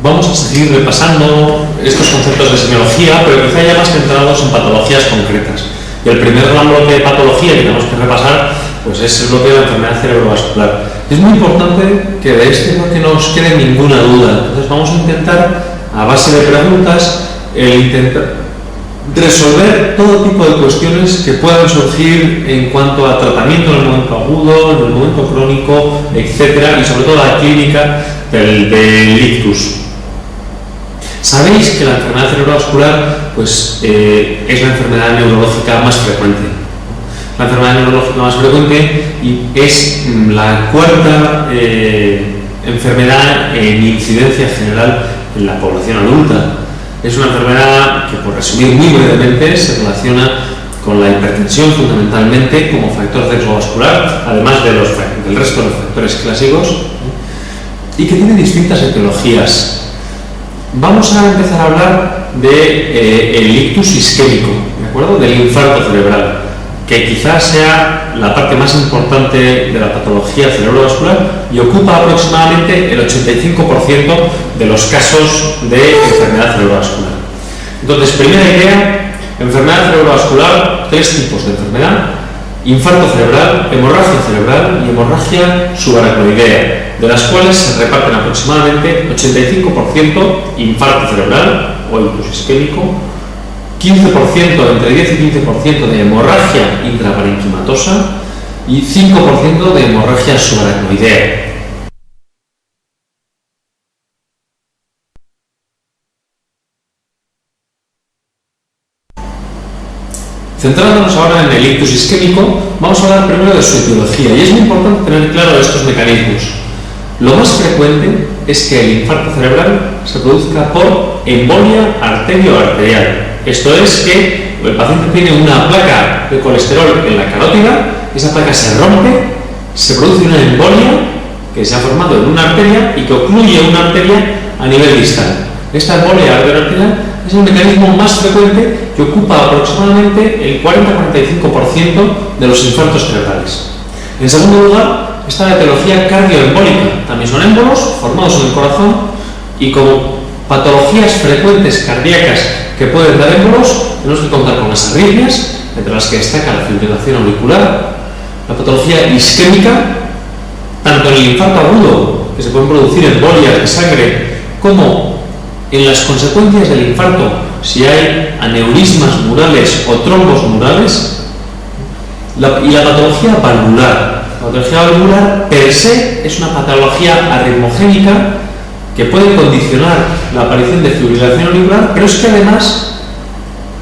Vamos a seguir repasando estos conceptos de semiología, pero quizá ya más centrados en patologías concretas. Y el primer gran bloque de patología que tenemos que repasar pues es el bloque de la enfermedad cerebrovascular. Es muy importante que de este bloque no os quede ninguna duda. Entonces vamos a intentar, a base de preguntas, intentar resolver todo tipo de cuestiones que puedan surgir en cuanto a tratamiento en el momento agudo, en el momento crónico, etcétera, y sobre todo la clínica del ictus. Sabéis que la enfermedad cerebrovascular pues, es la enfermedad neurológica más frecuente. La enfermedad neurológica más frecuente y es la cuarta enfermedad en incidencia general en la población adulta. Es una enfermedad que, por resumir muy brevemente, se relaciona con la hipertensión fundamentalmente como factor cerebrovascular, además del resto de los factores clásicos, y que tiene distintas etiologías. Vamos a empezar a hablar del ictus isquémico, ¿de acuerdo? Del infarto cerebral, que quizás sea la parte más importante de la patología cerebrovascular y ocupa aproximadamente el 85% de los casos de enfermedad cerebrovascular. Entonces, primera idea, enfermedad cerebrovascular, tres tipos de enfermedad: infarto cerebral, hemorragia cerebral y hemorragia subaracnoidea, de las cuales se reparten aproximadamente 85% infarto cerebral o ictus isquémico, 15%, entre 10 y 15% de hemorragia intraparenquimatosa y 5% de hemorragia subaracnoidea. Centrándonos ahora en el ictus isquémico, vamos a hablar primero de su etiología, y es muy importante tener claro estos mecanismos. Lo más frecuente es que el infarto cerebral se produzca por embolia arterioarterial. Esto es que el paciente tiene una placa de colesterol en la carótida, esa placa se rompe, se produce una embolia que se ha formado en una arteria y que ocluye una arteria a nivel distal. Esta embolia arterioarterial es el mecanismo más frecuente que ocupa aproximadamente el 40-45% de los infartos cerebrales. En segundo lugar, está la etiología cardioembólica. También son émbolos formados en el corazón y como patologías frecuentes cardíacas que pueden dar émbolos, tenemos que contar con las arritmias, entre las que destaca la fibrilación auricular, la patología isquémica, tanto en el infarto agudo, que se pueden producir embolias de sangre, como en las consecuencias del infarto, si hay aneurismas murales o trombos murales, y la patología valvular. La patología valvular per se es una patología arritmogénica que puede condicionar la aparición de fibrilación auricular, pero es que además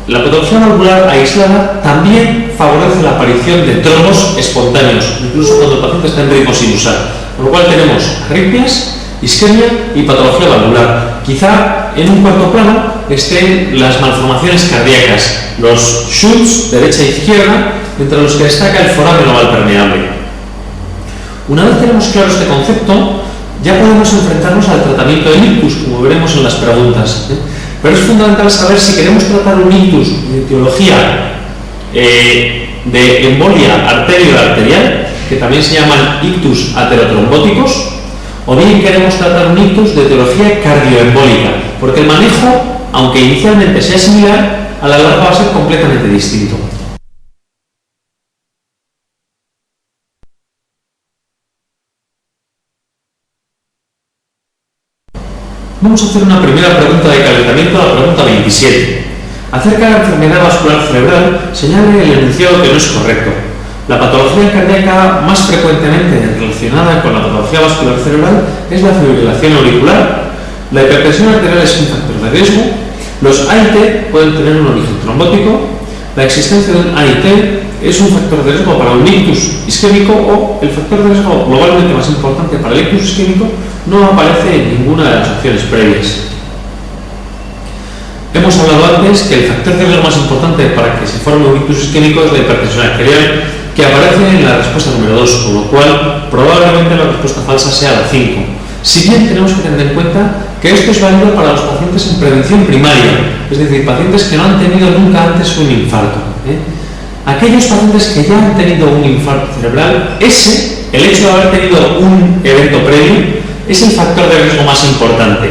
la patología valvular aislada también favorece la aparición de trombos espontáneos, incluso cuando el paciente está en ritmo sinusal. Con lo cual tenemos arritmias, isquemia y patología valvular. Quizá en un cuarto plano estén las malformaciones cardíacas, los shunts derecha e izquierda, entre los que destaca el foramen oval permeable. Una vez tenemos claro este concepto, ya podemos enfrentarnos al tratamiento del ictus, como veremos en las preguntas. Pero es fundamental saber si queremos tratar un ictus de etiología de embolia arterioarterial, que también se llaman ictus aterotrombóticos, o bien queremos tratar un ictus de etiología cardioembólica, porque el manejo, aunque inicialmente sea similar, a la larga va a ser completamente distinto. Vamos a hacer una primera pregunta de calentamiento, la pregunta 27. Acerca de la enfermedad vascular cerebral, señale el enunciado que no es correcto. La patología cardíaca más frecuentemente relacionada con la patología vascular cerebral es la fibrilación auricular. La hipertensión arterial es un factor de riesgo. Los AIT pueden tener un origen trombótico. La existencia de un AIT es un factor de riesgo para un ictus isquémico, o el factor de riesgo globalmente más importante para el ictus isquémico no aparece en ninguna de las opciones previas. Hemos hablado antes que el factor de riesgo más importante para que se forme un ictus isquémico es la hipertensión arterial, que aparece en la respuesta número 2, con lo cual probablemente la respuesta falsa sea la 5. Si bien tenemos que tener en cuenta que esto es válido para los pacientes en prevención primaria, es decir, pacientes que no han tenido nunca antes un infarto. Aquellos pacientes que ya han tenido un infarto cerebral, el hecho de haber tenido un evento previo, es el factor de riesgo más importante.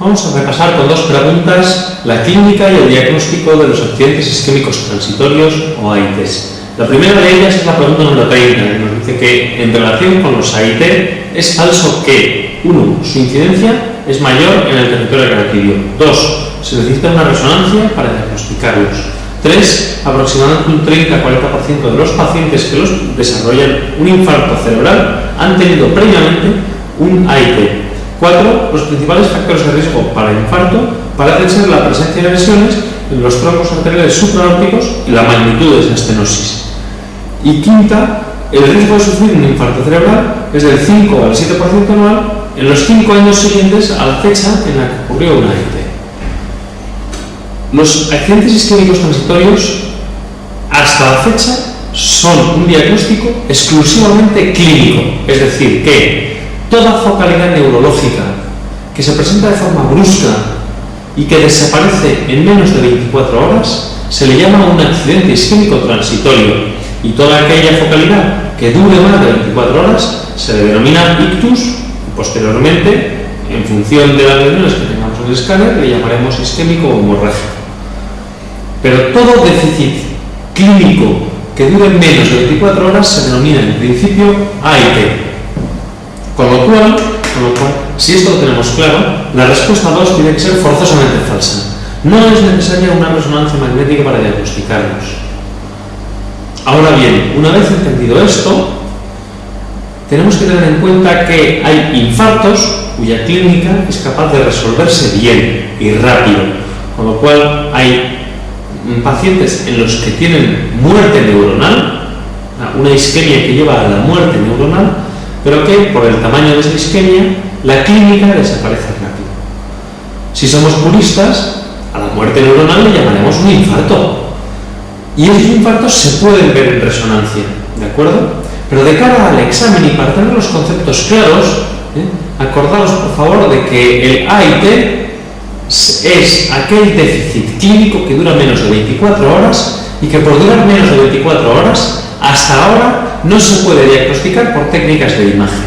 Vamos a repasar con dos preguntas la clínica y el diagnóstico de los accidentes isquémicos transitorios o AITs. La primera de ellas es la pregunta número 30, que nos dice que en relación con los AIT es falso que 1. Su incidencia es mayor en el territorio carotideo. 2. Se necesita una resonancia para diagnosticarlos. 3. Aproximadamente un 30-40% de los pacientes que los desarrollan un infarto cerebral han tenido previamente un AIT. 4. Los principales factores de riesgo para el infarto parecen ser la presencia de lesiones en los troncos arteriales supraórticos y la magnitud de esa estenosis. Y quinta, el riesgo de sufrir un infarto cerebral es del 5 al 7% anual en los 5 años siguientes a la fecha en la que ocurrió una AIT. Los accidentes isquémicos transitorios hasta la fecha son un diagnóstico exclusivamente clínico, es decir, que toda focalidad neurológica que se presenta de forma brusca y que desaparece en menos de 24 horas se le llama un accidente isquémico transitorio, y toda aquella focalidad que dure más de 24 horas se le denomina ictus y posteriormente, en función de las lesiones que tengamos en el escáner, le llamaremos isquémico o hemorrágico. Pero todo déficit clínico que dure menos de 24 horas se denomina en principio AIT. Con lo cual, si esto lo tenemos claro, la respuesta 2 tiene que ser forzosamente falsa. No es necesaria una resonancia magnética para diagnosticarlos. Ahora bien, una vez entendido esto, tenemos que tener en cuenta que hay infartos cuya clínica es capaz de resolverse bien y rápido, con lo cual hay pacientes en los que tienen muerte neuronal, una isquemia que lleva a la muerte neuronal, pero que por el tamaño de esa isquemia la clínica desaparece rápido. Si somos puristas, a la muerte neuronal le llamaremos un infarto. Y esos infartos se pueden ver en resonancia, ¿de acuerdo? Pero de cara al examen y para tener los conceptos claros, acordaos por favor de que el AIT es aquel déficit clínico que dura menos de 24 horas y que por durar menos de 24 horas, hasta ahora no se puede diagnosticar por técnicas de imagen.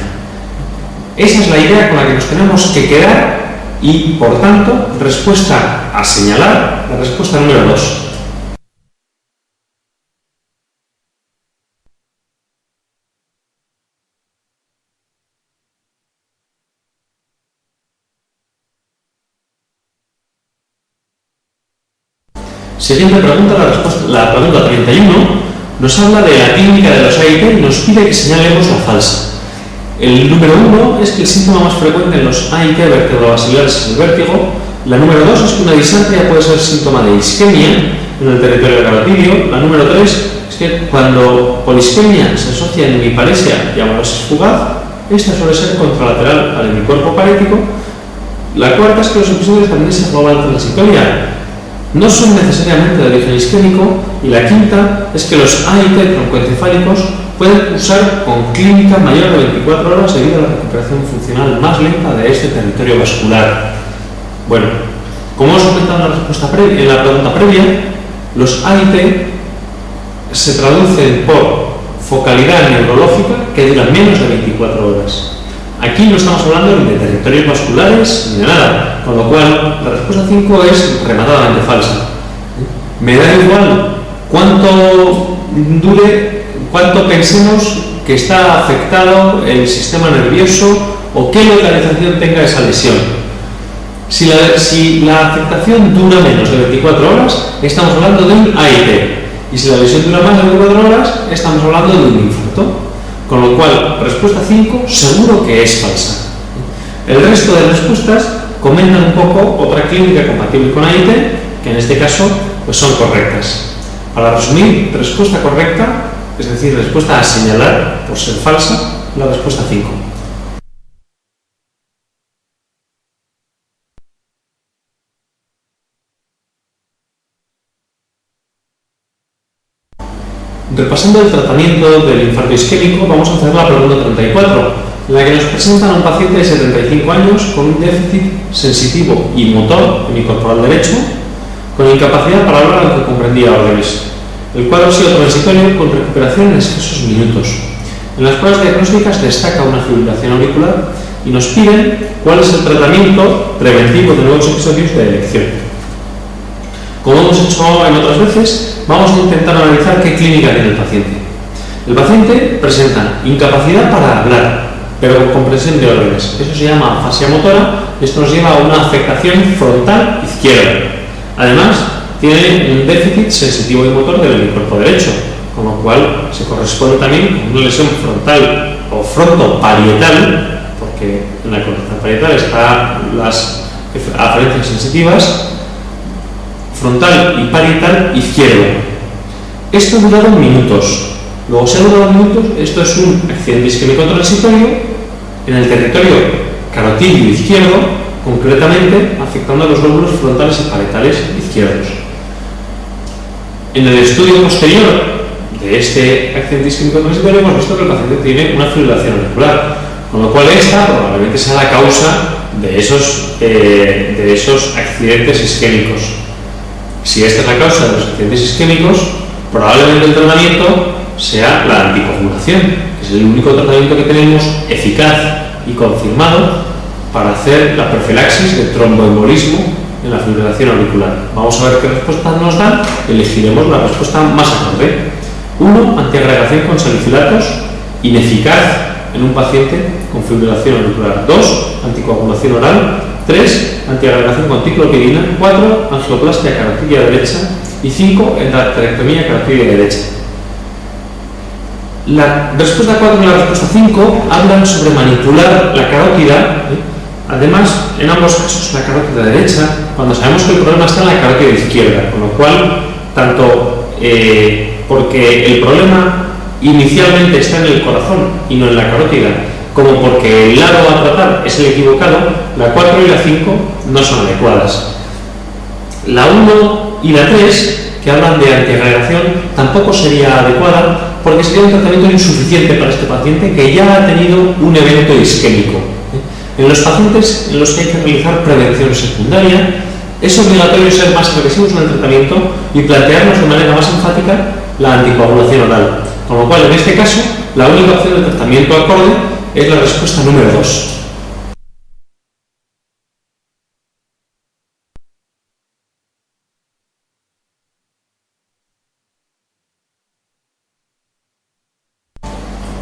Esa es la idea con la que nos tenemos que quedar y, por tanto, respuesta a señalar, la respuesta número 2. Siguiente pregunta, la pregunta 31, nos habla de la clínica de los AIT y nos pide que señalemos la falsa. El número 1 es que el síntoma más frecuente en los AIT vertebrobasilares es el vértigo. La número 2 es que una disartria puede ser síntoma de isquemia en el territorio carotidio. La número 3 es que cuando polisquemia se asocia en hemiparesia y amaurosis fugaz, esta suele ser contralateral al hemicuerpo parético. La cuarta es que los episodios de amnesia global transitoria no son necesariamente de origen isquémico, y la quinta es que los AIT troncoencefálicos pueden cursar con clínica mayor de 24 horas debido a la recuperación funcional más lenta de este territorio vascular. Bueno, como os he comentado en la pregunta previa, los AIT se traducen por focalidad neurológica que dura menos de 24 horas. Aquí no estamos hablando ni de territorios vasculares ni de nada, con lo cual la respuesta 5 es rematadamente falsa. Me da igual cuánto dure, cuánto pensemos que está afectado el sistema nervioso o qué localización tenga esa lesión. Si la afectación dura menos de 24 horas, estamos hablando de un AIT. Y si la lesión dura más de 24 horas, estamos hablando de un infarto. Con lo cual, respuesta 5 seguro que es falsa. El resto de respuestas comentan un poco otra clínica compatible con AIT, que en este caso pues son correctas. Para resumir, respuesta correcta, es decir, respuesta a señalar por ser falsa, la respuesta 5. Repasando el tratamiento del infarto isquémico, vamos a hacer la pregunta 34, en la que nos presentan a un paciente de 75 años con un déficit sensitivo y motor hemicorporal derecho, con incapacidad para hablar aunque comprendía órdenes. El cuadro ha sido transitorio con recuperación en escasos minutos. En las pruebas diagnósticas destaca una fibrilación auricular y nos piden cuál es el tratamiento preventivo de nuevos episodios de elección. Como hemos hecho en otras veces, vamos a intentar analizar qué clínica tiene el paciente. El paciente presenta incapacidad para hablar, pero con comprensión de órdenes. Eso se llama afasia motora. Esto nos lleva a una afectación frontal izquierda. Además, tiene un déficit sensitivo y motor del hemisferio derecho, con lo cual se corresponde también con una lesión frontal o frontoparietal, porque en la corteza parietal están las aferencias sensitivas, frontal y parietal izquierdo. Esto ha durado minutos. Luego, se ha durado minutos, esto es un accidente isquémico transitorio en el territorio carotídeo izquierdo, concretamente afectando a los lóbulos frontales y parietales izquierdos. En el estudio posterior de este accidente isquémico transitorio hemos visto que el paciente tiene una fibrilación auricular, con lo cual esta probablemente sea la causa de esos accidentes isquémicos. Si esta es la causa de los accidentes isquémicos, probablemente el tratamiento sea la anticoagulación, que es el único tratamiento que tenemos eficaz y confirmado para hacer la profilaxis de tromboembolismo en la fibrilación auricular. Vamos a ver qué respuesta nos dan, elegiremos la respuesta más acorde. 1. Antiagregación con salicilatos, ineficaz en un paciente con fibrilación auricular. 2. Anticoagulación oral. 3. Antiagregación con ticlopidina. 4. Angioplastia carotidia derecha. Y 5. Endarterectomía carotidia derecha. La respuesta 4 y la respuesta 5 hablan sobre manipular la carótida. Además, en ambos casos, la carótida derecha, cuando sabemos que el problema está en la carótida izquierda, con lo cual, tanto porque el problema inicialmente está en el corazón y no en la carótida, como porque el lado a tratar es el equivocado, la 4 y la 5 no son adecuadas. La 1 y la 3, que hablan de antiagregación, tampoco sería adecuada porque sería un tratamiento insuficiente para este paciente que ya ha tenido un evento isquémico. En los pacientes en los que hay que realizar prevención secundaria, es obligatorio ser más agresivos en el tratamiento y plantearnos de manera más enfática la anticoagulación oral. Con lo cual, en este caso, la única opción de tratamiento acorde es la respuesta número 2.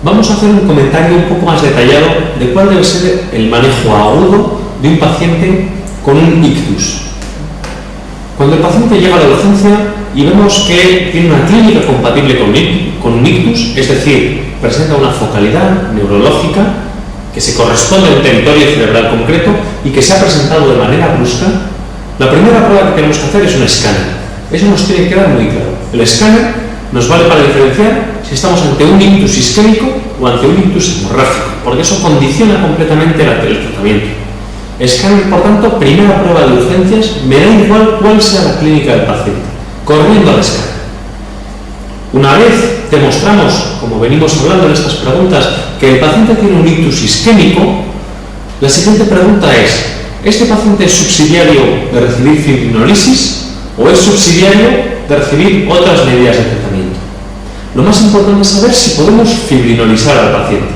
Vamos a hacer un comentario un poco más detallado de cuál debe ser el manejo agudo de un paciente con un ictus. Cuando el paciente llega a la urgencia y vemos que tiene una clínica compatible con un ictus, es decir, presenta una focalidad neurológica que se corresponde a un territorio cerebral concreto y que se ha presentado de manera brusca, la primera prueba que tenemos que hacer es un escáner. Eso nos tiene que quedar muy claro. El escáner nos vale para diferenciar si estamos ante un ictus isquémico o ante un ictus hemorrágico, porque eso condiciona completamente el tratamiento. Escáner, por tanto, primera prueba de urgencias, me da igual cuál sea la clínica del paciente, corriendo al escáner. Una vez demostramos, como venimos hablando en estas preguntas, que el paciente tiene un ictus isquémico, la siguiente pregunta es: ¿este paciente es subsidiario de recibir fibrinolisis o es subsidiario de recibir otras medidas de tratamiento? Lo más importante es saber si podemos fibrinolizar al paciente.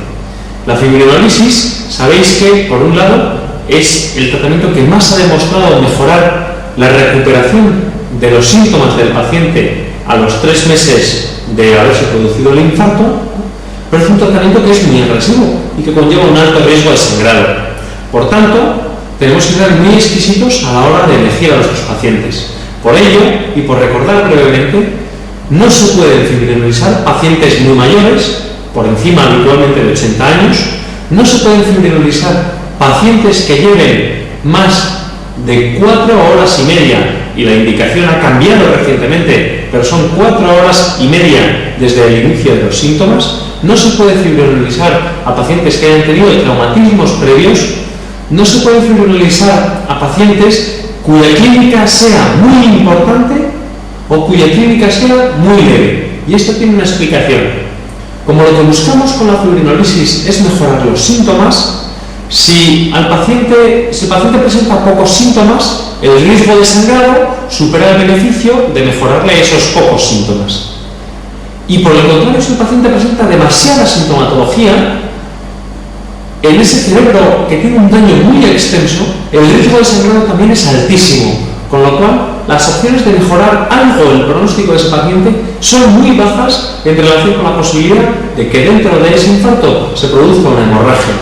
La fibrinolisis, sabéis que, por un lado, es el tratamiento que más ha demostrado mejorar la recuperación de los síntomas del paciente a los 3 meses de haberse producido el infarto, pero es un tratamiento que es muy agresivo y que conlleva un alto riesgo de sangrado. Por tanto, tenemos que ser muy exquisitos a la hora de elegir a nuestros pacientes. Por ello, y por recordar brevemente, no se pueden fibrinolizar pacientes muy mayores, por encima habitualmente de 80 años, no se pueden fibrinolizar pacientes que lleven más de 4 horas y media, y la indicación ha cambiado recientemente, pero son 4 horas y media desde el inicio de los síntomas. No se puede fibrinolizar a pacientes que hayan tenido traumatismos previos, no se puede fibrinolizar a pacientes cuya clínica sea muy importante o cuya clínica sea muy leve. Y esto tiene una explicación. Como lo que buscamos con la fibrinolisis es mejorar los síntomas, si el paciente presenta pocos síntomas, el riesgo de sangrado supera el beneficio de mejorarle esos pocos síntomas. Y por el contrario, si el paciente presenta demasiada sintomatología, en ese cerebro que tiene un daño muy extenso, el riesgo de sangrado también es altísimo, con lo cual las opciones de mejorar algo el pronóstico de ese paciente son muy bajas en relación con la posibilidad de que dentro de ese infarto se produzca una hemorragia.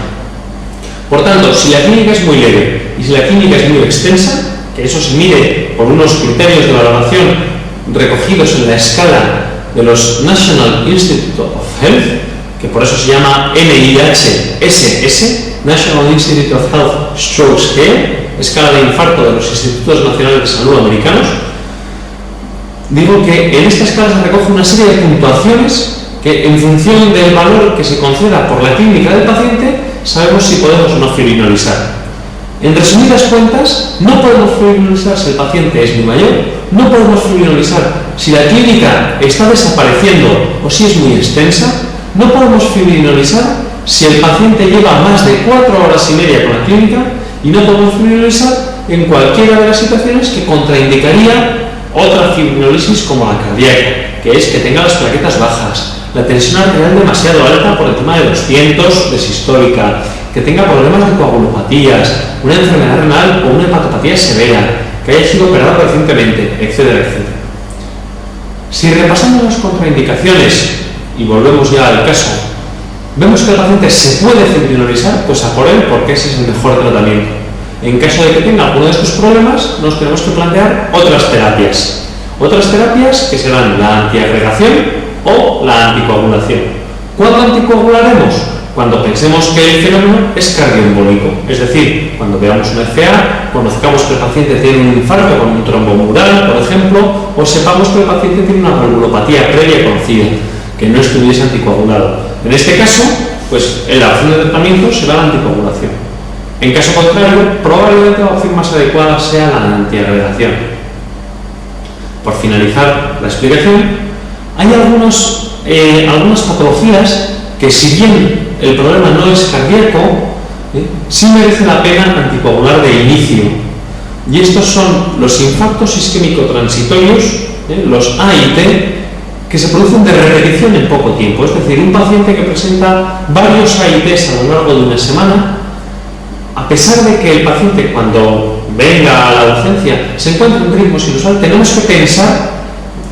Por tanto, si la clínica es muy leve y si la clínica es muy extensa, que eso se mide por unos criterios de valoración recogidos en la escala de los National Institute of Health, que por eso se llama NIH-SS, National Institute of Health Stroke Scale, escala de infarto de los Institutos Nacionales de Salud americanos, digo que en esta escala se recoge una serie de puntuaciones que, en función del valor que se conceda por la clínica del paciente, sabemos si podemos o no fibrinolizar. En resumidas cuentas, no podemos fibrinolizar si el paciente es muy mayor, no podemos fibrinolizar si la clínica está desapareciendo o si es muy extensa, no podemos fibrinolizar si el paciente lleva más de 4 horas y media con la clínica, y no podemos fibrinolizar en cualquiera de las situaciones que contraindicaría otra fibrinolisis como la cardíaca, que es que tenga las plaquetas bajas, la tensión arterial demasiado alta por encima de 200 de sistólica, que tenga problemas de coagulopatías, una enfermedad renal o una hepatopatía severa, que haya sido operado recientemente, etcétera, etcétera. Si repasamos las contraindicaciones y volvemos ya al caso, vemos que el paciente se puede fibrinolizar, pues a por él, porque ese es el mejor tratamiento. En caso de que tenga alguno de estos problemas, nos tenemos que plantear otras terapias. Otras terapias que serán la antiagregación o la anticoagulación. ¿Cuándo anticoagularemos? Cuando pensemos que el fenómeno es cardioembólico, es decir, cuando veamos un FA, conozcamos que el paciente tiene un infarto con un trombomural, por ejemplo, o sepamos que el paciente tiene una valvulopatía previa conocida, que no estuviese anticoagulado. En este caso, pues la opción de tratamiento será la anticoagulación. En caso contrario, probablemente la opción más adecuada sea la antiagregación. Por finalizar la explicación, hay algunas patologías que, si bien el problema no es cardíaco, sí merece la pena anticoagular de inicio. Y estos son los infartos isquémico-transitorios, los AIT, que se producen de repetición en poco tiempo. Es decir, un paciente que presenta varios AITs a lo largo de una semana, a pesar de que el paciente, cuando venga a la urgencia, se encuentra en un ritmo sinusal, tenemos que pensar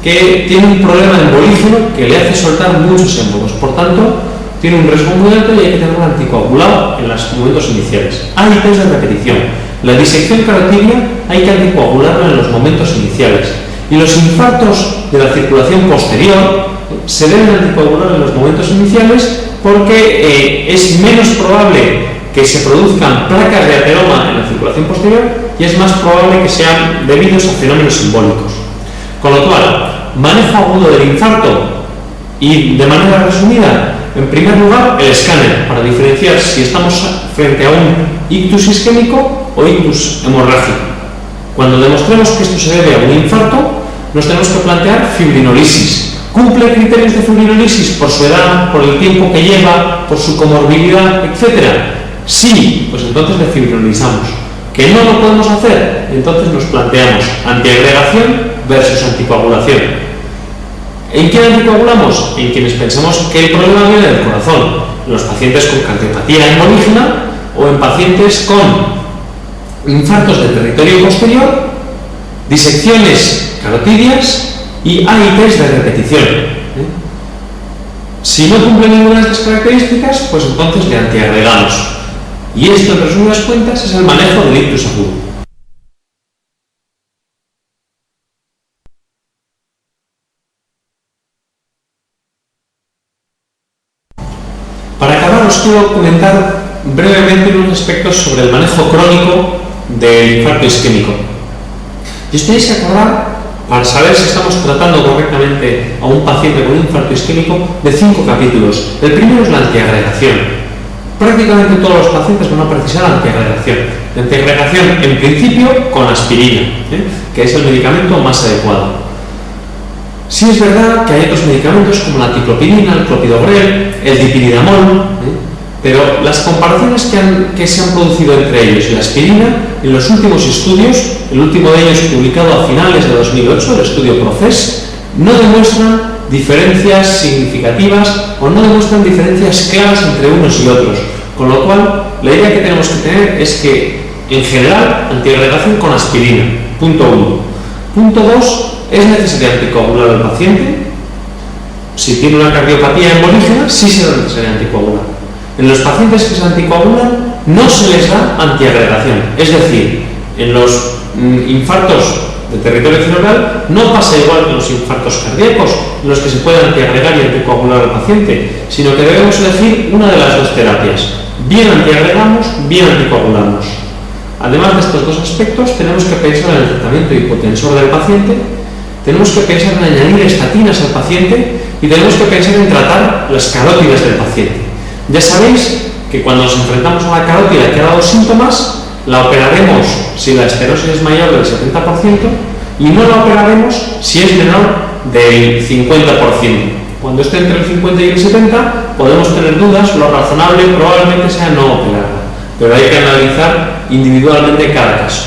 que tiene un problema embolígeno que le hace soltar muchos émbolos. Por tanto, tiene un riesgo muy alto y hay que tenerlo anticoagulado en los momentos iniciales. AITs de repetición. La disección carotidia hay que anticoagularla en los momentos iniciales. Y los infartos de la circulación posterior se deben anticoagular en los momentos iniciales porque es menos probable que se produzcan placas de ateroma en la circulación posterior y es más probable que sean debidos a fenómenos simbólicos. Con lo cual, manejo agudo del infarto y, de manera resumida, en primer lugar, el escáner para diferenciar si estamos frente a un ictus isquémico o ictus hemorrágico. Cuando demostremos que esto se debe a un infarto, nos tenemos que plantear fibrinolisis. ¿Cumple criterios de fibrinolisis por su edad, por el tiempo que lleva, por su comorbilidad, etcétera? Sí, pues entonces le fibrinolizamos. ¿Que no lo podemos hacer? Entonces nos planteamos antiagregación versus anticoagulación. ¿En quién anticoagulamos? En quienes pensamos que el problema viene del corazón, en los pacientes con cardiopatía embolígena o en pacientes con infartos de territorio posterior, disecciones carotidias y AITs de repetición. Si no cumple ninguna de estas características, pues entonces le antiagregamos. Y esto, en resumidas cuentas, es el manejo del ictus agudo. Para acabar, os quiero comentar brevemente unos aspectos sobre el manejo crónico del infarto isquémico. Y os tenéis que acordar, para saber si estamos tratando correctamente a un paciente con un infarto isquémico, de 5 capítulos. El primero es la antiagregación. Prácticamente todos los pacientes van a precisar antiagregación. La antiagregación, en principio, con aspirina, que es el medicamento más adecuado. Sí es verdad que hay otros medicamentos como la ticlopidina, el clopidogrel, el dipyridamol, pero las comparaciones que se han producido entre ellos y la aspirina, en los últimos estudios, el último de ellos publicado a finales de 2008, el estudio PROCESS, no demuestran diferencias significativas o no demuestran diferencias claras entre unos y otros, Con lo cual, la idea que tenemos que tener es que, en general, antiagregación con aspirina, punto 1. Punto 2, es necesario anticoagular al paciente. Si tiene una cardiopatía embolígena, sí será necesario anticoagular. En los pacientes que se anticoagulan, no se les da antiagregación. Es decir, en los infartos de territorio cerebral no pasa igual que en los infartos cardíacos, en los que se puede antiagregar y anticoagular al paciente, sino que debemos elegir una de las dos terapias. Bien antiagregamos, bien anticoagulamos. Además de estos dos aspectos, tenemos que pensar en el tratamiento hipotensor del paciente, tenemos que pensar en añadir estatinas al paciente y tenemos que pensar en tratar las carótidas del paciente. Ya sabéis que cuando nos enfrentamos a una carótida que ha dado síntomas, la operaremos si la estenosis es mayor del 70% y no la operaremos si es menor del 50%. Cuando esté entre el 50 y el 70 podemos tener dudas, lo razonable probablemente sea no operarla, pero hay que analizar individualmente cada caso.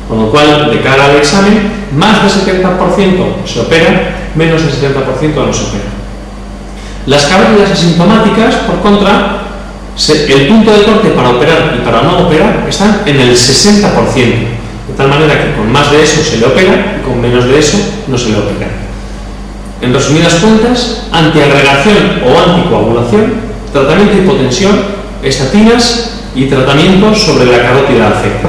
Con lo cual, de cara al examen, más del 70% se opera, menos del 70% no se opera. Las carótidas asintomáticas, por contra, el punto de corte para operar y para no operar están en el 60%, de tal manera que con más de eso se le opera y con menos de eso no se le opera. En resumidas cuentas, antiagregación o anticoagulación, tratamiento de hipotensión, estatinas y tratamiento sobre la carótida afecta.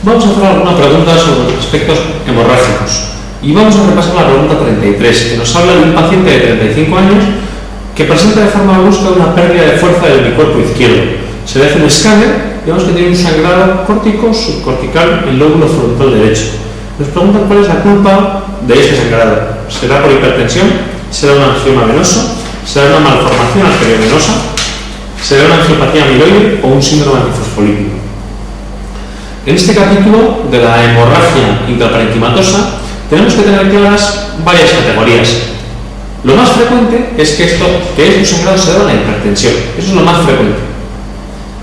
Vamos a hacer alguna pregunta sobre los aspectos hemorrágicos y vamos a repasar la pregunta 33, que nos habla de un paciente de 35 años que presenta de forma brusca una pérdida de fuerza del bicuerpo izquierdo. Se le hace un escáner y vemos que tiene un sangrado córtico subcortical en el lóbulo frontal derecho. Nos preguntan cuál es la culpa de este sangrado. ¿Será por hipertensión? ¿Será un angioma venoso? ¿Será una malformación arteriovenosa? ¿Será una angiopatía amiloide o un síndrome antifosfolípido? En este capítulo de la hemorragia intraparenquimatosa tenemos que tener claras varias categorías. Lo más frecuente es que un sangrado se deba a la hipertensión. Eso es lo más frecuente.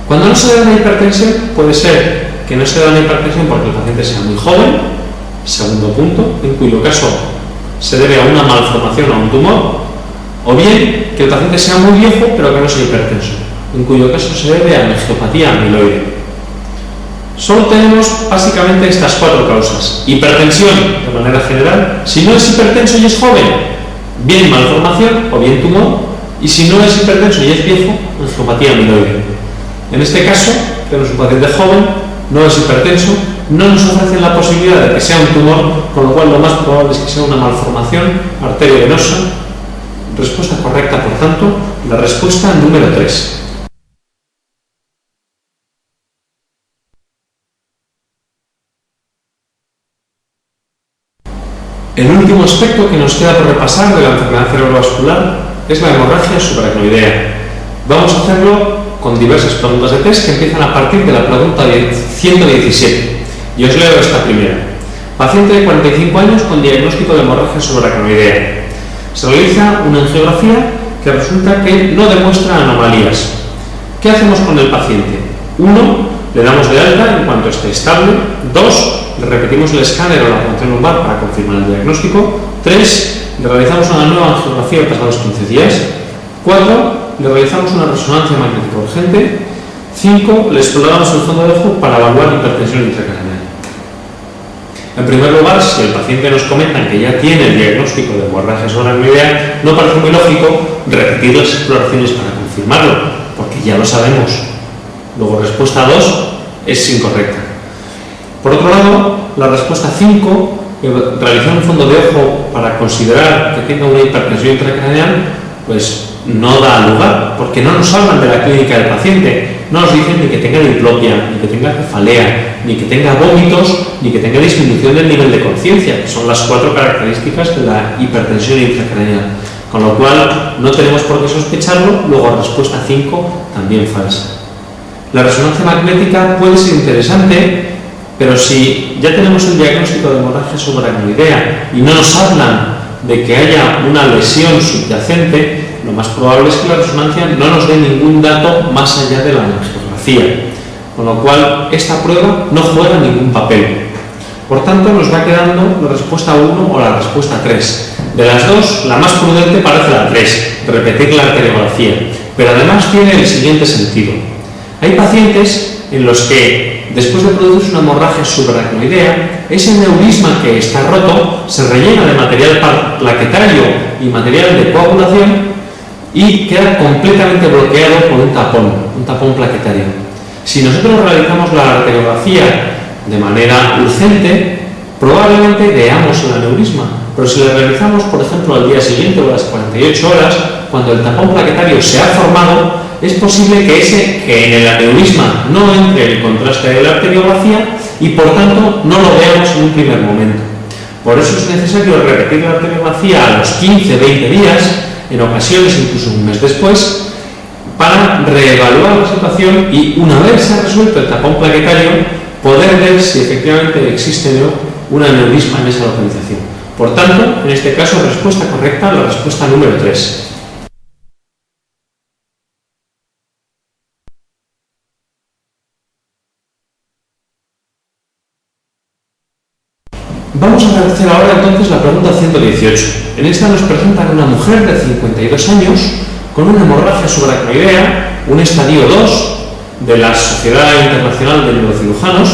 Cuando no se debe a una hipertensión, puede ser que no se deba a una hipertensión porque el paciente sea muy joven, segundo punto, en cuyo caso se debe a una malformación o a un tumor, o bien que el paciente sea muy viejo pero que no sea hipertenso, en cuyo caso se debe a angiopatía amiloide. Solo tenemos básicamente estas cuatro causas. Hipertensión, de manera general. Si no es hipertenso y es joven, bien malformación o bien tumor. Y si no es hipertenso y es viejo, angiopatía amiloide. En este caso, tenemos un paciente joven, no es hipertenso, no nos ofrecen la posibilidad de que sea un tumor, con lo cual lo más probable es que sea una malformación arteriovenosa. Respuesta correcta, por tanto, la respuesta número 3. El último aspecto que nos queda por repasar de la enfermedad cerebrovascular es la hemorragia subaracnoidea. Vamos a hacerlo con diversas preguntas de test que empiezan a partir de la pregunta 117. Y os leo esta primera. Paciente de 45 años con diagnóstico de hemorragia subaracnoidea. Se realiza una angiografía que resulta que no demuestra anomalías. ¿Qué hacemos con el paciente? 1. Le damos de alta en cuanto esté estable. 2. Le repetimos el escáner o la punción lumbar para confirmar el diagnóstico. 3. Le realizamos una nueva angiografía pasados 15 días. 4. Le realizamos una resonancia magnética urgente. 5. Le exploramos el fondo de ojo para evaluar hipertensión intracraneal. En primer lugar, si el paciente nos comenta que ya tiene el diagnóstico de hemorragia subaracnoidea, no parece muy lógico repetir las exploraciones para confirmarlo, porque ya lo sabemos. Luego, respuesta 2 es incorrecta. Por otro lado, la respuesta 5, realizar un fondo de ojo para considerar que tenga una hipertensión intracraneal, pues no da lugar, porque no nos hablan de la clínica del paciente, no nos dicen ni que tenga diplopia, ni que tenga cefalea, ni que tenga vómitos, ni que tenga disminución del nivel de conciencia, que son las 4 características de la hipertensión intracraneal. Con lo cual, no tenemos por qué sospecharlo. Luego, respuesta 5, también falsa. La resonancia magnética puede ser interesante, pero si ya tenemos el diagnóstico de hemorragia subaracnoidea y no nos hablan de que haya una lesión subyacente, lo más probable es que la resonancia no nos dé ningún dato más allá de la angiografía, con lo cual esta prueba no juega ningún papel. Por tanto, nos va quedando la respuesta 1 o la respuesta 3. De las dos, la más prudente parece la 3, repetir la arteriografía, pero además tiene el siguiente sentido. Hay pacientes en los que, después de producirse una hemorragia subaracnoidea, ese neurisma que está roto se rellena de material plaquetario y material de coagulación y queda completamente bloqueado por un tapón plaquetario. Si nosotros realizamos la arteriografía de manera urgente, probablemente veamos el aneurisma, pero si la realizamos, por ejemplo, al día siguiente o a las 48 horas, cuando el tapón plaquetario se ha formado, es posible que en el aneurisma no entre el contraste de la arteriografía y, por tanto, no lo veamos en un primer momento. Por eso es necesario repetir la arteriografía a los 15-20 días, en ocasiones incluso un mes después, para reevaluar la situación y, una vez se ha resuelto el tapón plaquetario, poder ver si efectivamente existe o no un aneurisma en esa localización. Por tanto, en este caso, respuesta correcta, la respuesta número 3. Vamos a hacer ahora entonces la pregunta 118. En esta nos presentan una mujer de 52 años con una hemorragia subaracnoidea, un estadio 2 de la Sociedad Internacional de Neurocirujanos,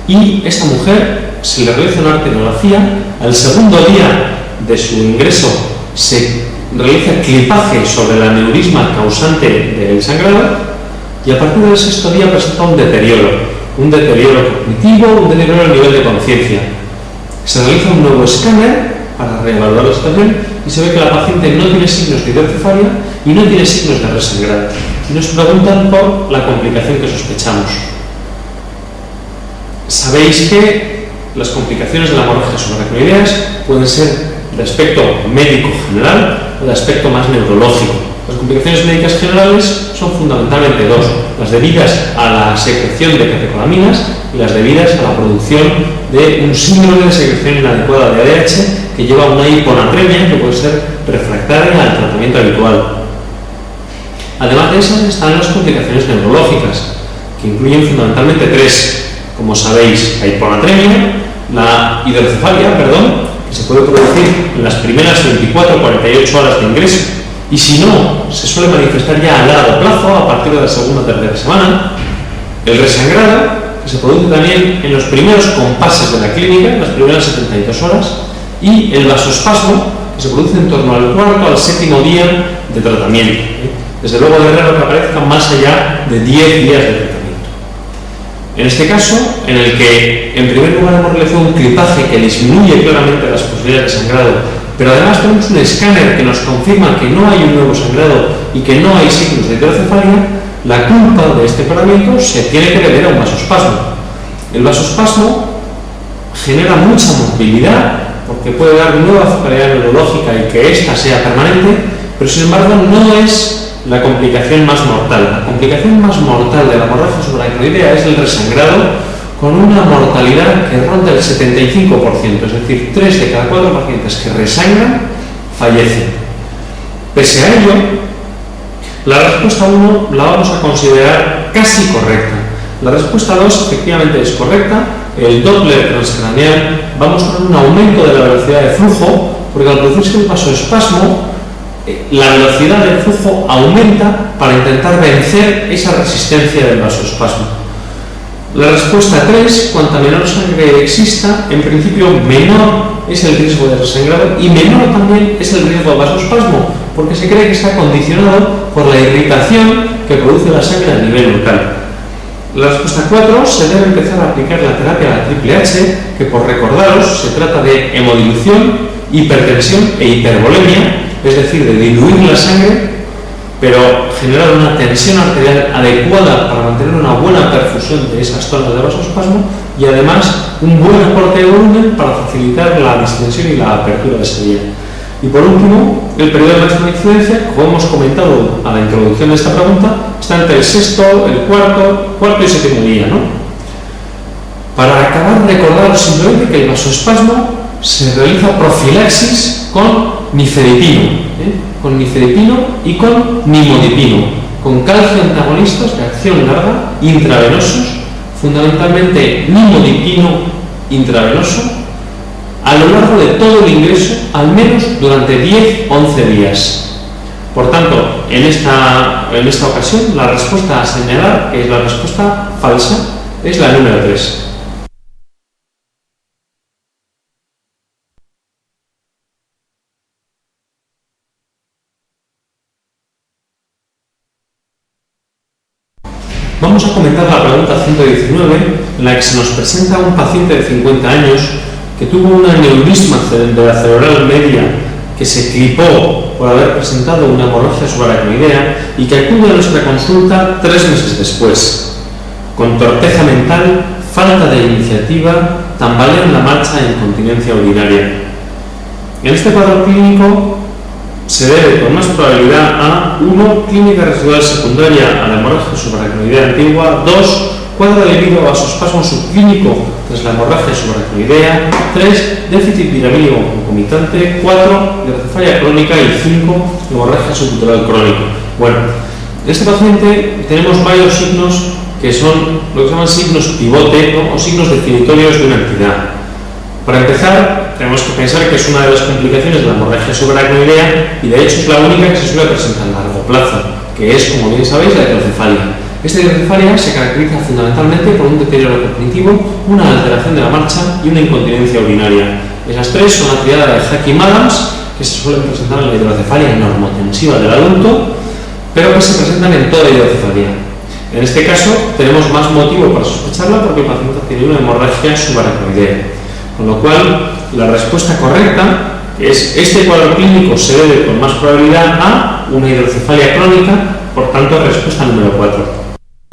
y esta mujer se le realiza una arteriografía. Al segundo día de su ingreso se realiza clipaje sobre el aneurisma causante del sangrado y a partir del sexto día presenta un deterioro cognitivo, un deterioro a nivel de conciencia. Se realiza un nuevo escáner para reevaluar la situación y se ve que la paciente no tiene signos de hidrocefalia y no tiene signos de resangrado. Y nos preguntan por la complicación que sospechamos. Sabéis que las complicaciones de la hemorragia subaracnoideas pueden ser de aspecto médico general o de aspecto más neurológico. Las complicaciones médicas generales son fundamentalmente dos: las debidas a la secreción de catecolaminas y las debidas a la producción de un síndrome de secreción inadecuada de ADH que lleva a una hiponatremia que puede ser refractaria al tratamiento habitual. Además de esas están las complicaciones neurológicas, que incluyen fundamentalmente tres. Como sabéis, la hiponatremia, la hidrocefalia, que se puede producir en las primeras 24 o 48 horas de ingreso, y si no, se suele manifestar ya a largo plazo, a partir de la segunda o tercera semana. El resangrado, que se produce también en los primeros compases de la clínica, en las primeras 72 horas, y el vasoespasmo, que se produce en torno al cuarto al séptimo día de tratamiento. Desde luego es raro que aparezca más allá de 10 días de tratamiento. En este caso, en el que en primer lugar hemos realizado un clipaje que disminuye claramente las posibilidades de sangrado, pero además tenemos un escáner que nos confirma que no hay un nuevo sangrado y que no hay signos de hidrocefalia, la culpa de este tratamiento se tiene que deber a un vasoespasmo. El vasoespasmo genera mucha movilidad porque puede dar nueva facilidad neurológica y que ésta sea permanente, pero sin embargo no es la complicación más mortal. La complicación más mortal de la hemorragia subaracnoidea es el resangrado, con una mortalidad que ronda el 75%, es decir, 3 de cada 4 pacientes que resangran fallecen. Pese a ello, la respuesta 1 la vamos a considerar casi correcta. La respuesta 2 efectivamente es correcta. El Doppler transcraneal va a mostrar un aumento de la velocidad de flujo, porque al producirse el vasoespasmo, la velocidad del flujo aumenta para intentar vencer esa resistencia del vasoespasmo. La respuesta 3, cuanta menor sangre exista, en principio menor es el riesgo de resangrado y menor también es el riesgo de vasoespasmo, porque se cree que está condicionado por la irritación que produce la sangre a nivel local. La respuesta 4, se debe empezar a aplicar la terapia de la triple H, que por recordaros se trata de hemodilución, hipertensión e hipervolemia, es decir, de diluir la sangre, pero generar una tensión arterial adecuada para mantener una buena perfusión de esas zonas de vasoespasmo y además un buen aporte de volumen para facilitar la distensión y la apertura de esa vía. Y por último, el periodo de máxima incidencia, como hemos comentado a la introducción de esta pregunta, está entre el sexto, el cuarto y séptimo día, ¿no? Para acabar, recordaros simplemente que el vasoespasmo se realiza profilaxis con nifedipino y con nimodipino, con calcio antagonistas de acción larga, intravenosos, fundamentalmente nimodipino intravenoso a lo largo de todo el ingreso, al menos durante 10-11 días. Por tanto, en esta ocasión, la respuesta a señalar, que es la respuesta falsa, es la número 3. Vamos a comentar la pregunta 119, en la que se nos presenta un paciente de 50 años que tuvo un aneurisma de la cerebral media que se clipó por haber presentado una hemorragia subaracnoidea y que acude a nuestra consulta 3 meses después, con torpeza mental, falta de iniciativa, tambaleo en la marcha e incontinencia urinaria. En este cuadro clínico se debe con más probabilidad a 1. Clínica residual secundaria a la hemorragia subaracnoidea antigua, 2. Cuadro debido a vasospasmo subclínico tras la hemorragia subaracnoidea, 3. Déficit viramínico concomitante, 4. Hidrocefalia crónica y 5. Hemorragia subdural crónico. Bueno, en este paciente tenemos varios signos que son lo que se llaman signos pivote, ¿no? O signos definitorios de una entidad. Para empezar, tenemos que pensar que es una de las complicaciones de la hemorragia subaracnoidea y de hecho es la única que se suele presentar a largo plazo, que es, como bien sabéis, la hidrocefalia. Esta hidrocefalia se caracteriza fundamentalmente por un deterioro cognitivo, una alteración de la marcha y una incontinencia urinaria. Esas tres son la triada de Hakim-Adams, que se suelen presentar en la hidrocefalia normotensiva del adulto, pero que se presentan en toda hidrocefalia. En este caso, tenemos más motivo para sospecharla porque el paciente tiene una hemorragia subaracnoidea. Con lo cual, la respuesta correcta es este cuadro clínico se debe con más probabilidad a una hidrocefalia crónica, por tanto, respuesta número 4.